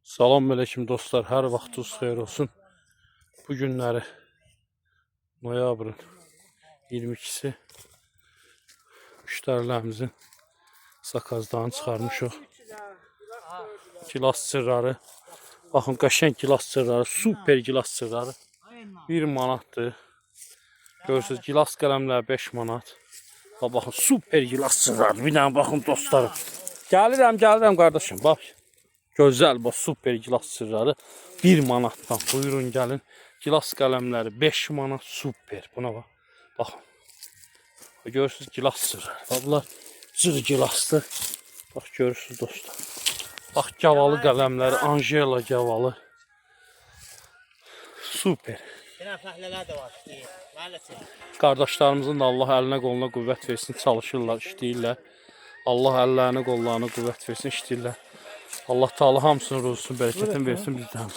Salam aleyküm dostlar, hər vaxtınız xeyir olsun. Bu günləri noyabrın 22-si müştərilərimizin sakazdan çıxarmışıq. Gilas sırları, baxın qəşəng gilas sırları, super gilas sırları 1 manatdır. Görürsünüz gilas qələmlər 5 manat. Baxın super gilas sırları, bir dənə baxın dostlarım. Gəlirəm qardaşım, bax. Gözəl bu super gilas sırları 1 manatdan. Buyurun gəlin. Gilas qələmləri 5 manat super. Buna bax. Baxın. Görürsünüz gilas sırları. Bunlar cır gilasdır. Bax görürsünüz dostlar. Bax gavalı qələmləri, Angela gavalı. Super. Fəhlələr də var. Qardaşlarımızın da Allah əlinə qoluna qüvvət versin, çalışırlar, işləyirlər. Allah əllərinə qollarına qüvvət versin, işləyirlər. Allah Teala hamısını ruzusunu, bərəkətini versin bizdən.